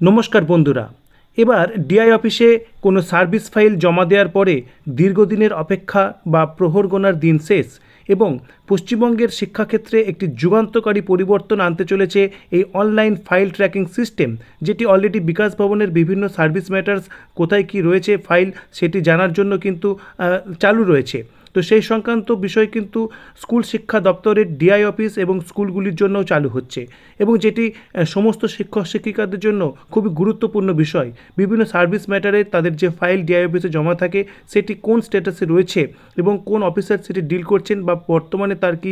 নমস্কার বন্ধুরা। এবার ডিআই অফিসে কোনো সার্ভিস ফাইল জমা দেওয়ার পরে দীর্ঘদিনের অপেক্ষা বা প্রহর গোনার দিন শেষ এবং পশ্চিমবঙ্গের শিক্ষাক্ষেত্রে একটি যুগান্তকারী পরিবর্তন আনতে চলেছে এই অনলাইন ফাইল ট্র্যাকিং সিস্টেম, যেটি অলরেডি বিকাশ ভবনের বিভিন্ন সার্ভিস ম্যাটার্স কোথায় কি রয়েছে ফাইল সেটি জানার জন্য কিন্তু চালু রয়েছে। তো সেই সংক্রান্ত বিষয় কিন্তু স্কুল শিক্ষা দপ্তরের ডিআই অফিস এবং স্কুলগুলির জন্যও চালু হচ্ছে এবং যেটি সমস্ত শিক্ষক শিক্ষিকাদের জন্য খুবই গুরুত্বপূর্ণ বিষয়। বিভিন্ন সার্ভিস ম্যাটারে তাদের যে ফাইল ডিআই অফিসে জমা থাকে সেটি কোন স্ট্যাটাসে রয়েছে এবং কোন অফিসার সেটি ডিল করছেন বা বর্তমানে তার কি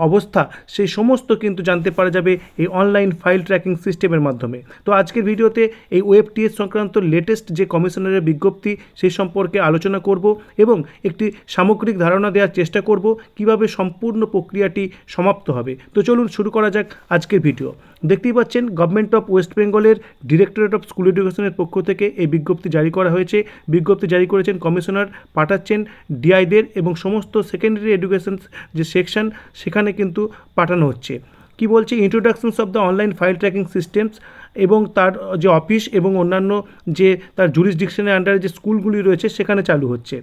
অবস্থা, সেই সমস্ত কিন্তু জানতে পারা যাবে এই অনলাইন ফাইল ট্র্যাকিং সিস্টেমের মাধ্যমে। তো আজকের ভিডিওতে এই ওএফটিএস সংক্রান্ত লেটেস্ট যে কমিশনারের বিজ্ঞপ্তি সেই সম্পর্কে আলোচনা করব এবং একটি সামগ্রিক ধারণা দেওয়ার চেষ্টা করব কিভাবে সম্পূর্ণ প্রক্রিয়াটি সমাপ্ত হবে। তো চলুন শুরু করা যাক আজকের ভিডিও। দেখতেই পাচ্ছেন গভর্নমেন্ট অফ ওয়েস্ট বেঙ্গলের ডিরেক্টরেট অফ স্কুল এডুকেশনের পক্ষ থেকে এই বিজ্ঞপ্তি জারি করা হয়েছে। বিজ্ঞপ্তি জারি করেছেন কমিশনার, পাঠাচ্ছেন ডিআইদের এবং সমস্ত সেকেন্ডারি এডুকেশন যে সেকশন সেখানে কিন্তু পাঠানো হচ্ছে। কি বলছে, introductions of the online file tracking systems এবং তার যে অফিস এবং অন্যান্য যে তার জুরিসডিকশনের আন্ডারে যে স্কুলগুলি রয়েছে সেখানে চালু হচ্ছে।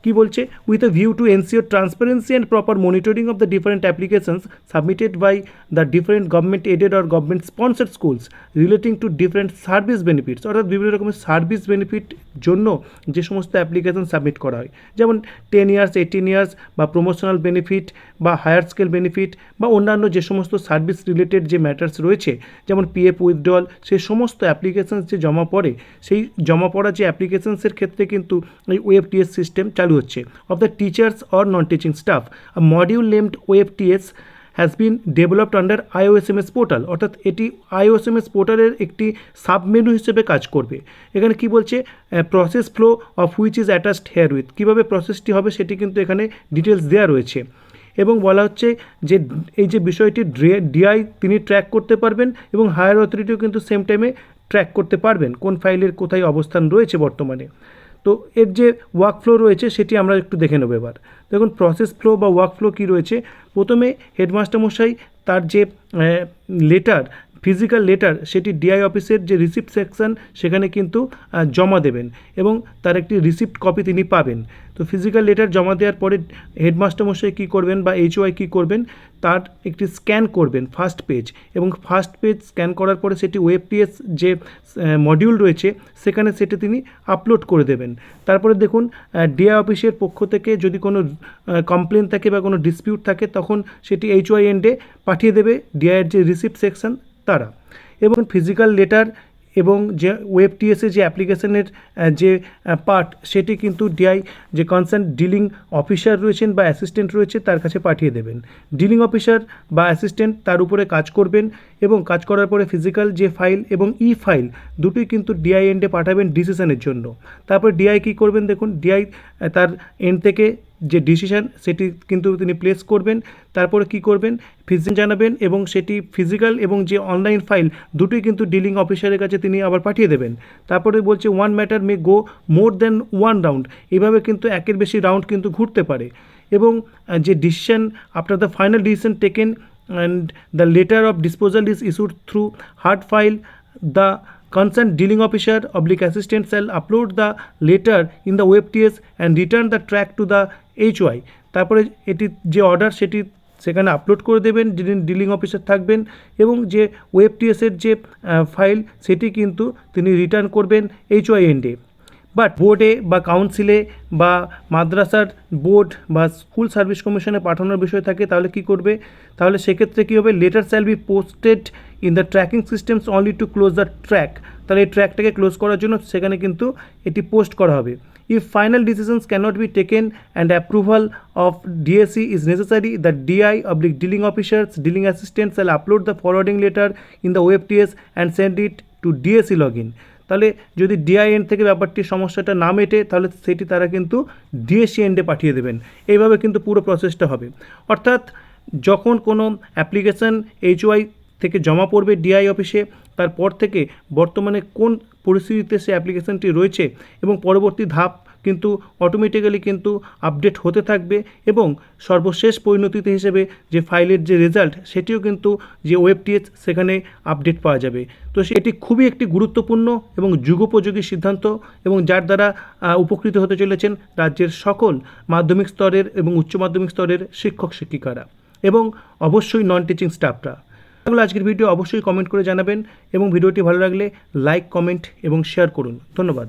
কি বলছে, with a view to ensure transparency and proper monitoring of the different applications submitted by the different government aided or government sponsored schools relating to different service benefits, অর্থাৎ বিভিন্ন রকমের সার্ভিস বেনিফিট জন্য যে সমস্ত অ্যাপ্লিকেশন সাবমিট করা হয়, যেমন 10 years 18 years বা প্রমোশনাল বেনিফিট বা হায়ার স্কেল বেনিফিট বা অন্যান্য যে সমস্ত সার্ভিস রিলেটেড যে ম্যাটার্স রয়েছে, যেমন পিএফ উইথড্রল, সেই সমস্ত অ্যাপ্লিকেশনস যে জমা পড়ে সেই জমা পড়া যে অ্যাপ্লিকেশনসের ক্ষেত্রে কিন্তু এই ওএফটিএস সিস্টেম চালু হচ্ছে। Of the teachers or non teaching staff, a module named OFTS has been developed under IOSMS portal, অর্থাৎ এটি আইওএসএমএস পোর্টালের একটি সাবমেনু হিসেবে কাজ করবে। এখানে কি বলছে, process flow of which is attached here with, কীভাবে প্রসেসটি হবে সেটি কিন্তু এখানে ডিটেলস দেওয়া রয়েছে এবং বলা হচ্ছে যে এই যে বিষয়টি ডিআই তিনি ট্র্যাক করতে পারবেন এবং হায়ার অথরিটিও কিন্তু সেম টাইমে ট্র্যাক করতে পারবেন কোন ফাইলের কোথায় অবস্থান রয়েছে বর্তমানে। তো এর যে ওয়ার্ক ফ্লো রয়েছে সেটি আমরা একটু দেখে নেব। এবার দেখুন প্রসেস ফ্লো বা ওয়ার্ক ফ্লো কী রয়েছে। প্রথমে হেডমাস্টার মশাই তার যে লেটার, ফিজিক্যাল লেটার, সেটি ডিআই অফিসের যে রিসিপ্ট সেকশন সেখানে কিন্তু জমা দেবেন এবং তার একটি রিসিপ্ট কপি তিনি পাবেন। তো ফিজিক্যাল লেটার জমা দেওয়ার পরে হেডমাস্টার মশাই কী করবেন বা এইচওআই কী করবেন, তার একটি স্ক্যান করবেন ফার্স্ট পেজ এবং ফার্স্ট পেজ স্ক্যান করার পরে সেটি ওএফটিএস যে মডিউল রয়েছে সেখানে সেটি তিনি আপলোড করে দেবেন। তারপরে দেখুন ডিআই অফিসের পক্ষ থেকে যদি কোনো কমপ্লেন থাকে বা কোনো ডিসপিউট থাকে তখন সেটি এইচওআই এন্ডে পাঠিয়ে দেবে ডিআইয়ের যে রিসিপ্ট সেকশন তারা। এবং ফিজিক্যাল লেটার এবং যে ওএফটিএসের যে অ্যাপ্লিকেশনের যে পার্ট সেটি কিন্তু ডিআই যে কনসার্ন ডিলিং অফিসার রয়েছেন বা অ্যাসিস্ট্যান্ট রয়েছে তার কাছে পাঠিয়ে দেবেন। ডিলিং অফিসার বা অ্যাসিস্ট্যান্ট তার উপরে কাজ করবেন এবং কাজ করার পরে ফিজিক্যাল যে ফাইল এবং ই ফাইল দুটোই কিন্তু ডিআই এন্ডে পাঠাবেন ডিসিশনের জন্য। তারপর ডিআই কী করবেন, দেখুন ডিআই তার এন্ড থেকে যে ডিসিশন সেটি কিন্তু তিনি প্লেস করবেন। তারপরে কি করবেন, ফিজিক্যাল জানাবেন এবং সেটি ফিজিক্যাল এবং যে অনলাইন ফাইল দুটোই কিন্তু ডিলিং অফিসারের কাছে তিনি আবার পাঠিয়ে দেবেন। তারপরে বলছে ওয়ান ম্যাটার মে গো মোর দ্যান ওয়ান রাউন্ড, এইভাবে কিন্তু একের বেশি রাউন্ড কিন্তু ঘুরতে পারে। এবং যে decision after the final decision taken and the letter of disposal is issued through hard file, the concerned dealing officer / assistant shall upload the letter in the OFTS and return the track to the HOI। তারপরে এটি যে order সেটি সেখানে upload করে দেবেন, dealing officer থাকবেন এবং যে ওএফটিএসের যে ফাইল সেটি কিন্তু তিনি রিটার্ন করবেন এইচওআই এন্ডে। বাট বোর্ডে বা কাউন্সিলে বা মাদ্রাসার বোর্ড বা স্কুল সার্ভিস কমিশনে পাঠানোর বিষয় থাকে তাহলে কি করবে, তাহলে সেক্ষেত্রে কী হবে, letter shall be posted in the tracking systems only to close the track, তাহলে এই ট্র্যাকটাকে ক্লোজ করার জন্য সেখানে কিন্তু এটি পোস্ট করা হবে। If final decisions can't be taken and approval of DAC is necessary, the DI / dealing officers dealing assistant shall upload the forwarding letter in the OFTS and send it to DAC log in. তাহলে যদি DI and থেকে ব্যাপারটির সমস্যাটা না মেটে তাহলে সেটি তারা কিন্তু ডিএসি এন্ডে পাঠিয়ে দেবেন। এইভাবে কিন্তু পুরো প্রসেসটা হবে। অর্থাৎ যখন কোনো অ্যাপ্লিকেশান এইচওআই থেকে জমা পড়বে ডিআই অফিসে তারপর থেকে বর্তমানে কোন পরিস্থিতিতে সে অ্যাপ্লিকেশনটি রয়েছে এবং পরবর্তী ধাপ কিন্তু অটোমেটিক্যালি কিন্তু আপডেট হতে থাকবে এবং সর্বশেষ পরিণতিতে হিসেবে যে ফাইলের যে রেজাল্ট সেটিও কিন্তু যে ওয়েবটিএস সেখানে আপডেট পাওয়া যাবে। তো এটি খুবই একটি গুরুত্বপূর্ণ এবং যুগোপযোগী সিদ্ধান্ত এবং যার দ্বারা উপকৃত হতে চলেছেন রাজ্যের সকল মাধ্যমিক স্তরের এবং উচ্চ মাধ্যমিক স্তরের শিক্ষক শিক্ষিকারা এবং অবশ্যই নন টিচিং স্টাফরা। তাহলে আজকের ভিডিও অবশ্যই কমেন্ট করে জানাবেন এবং ভিডিওটি ভালো লাগলে লাইক, কমেন্ট এবং শেয়ার করুন। ধন্যবাদ।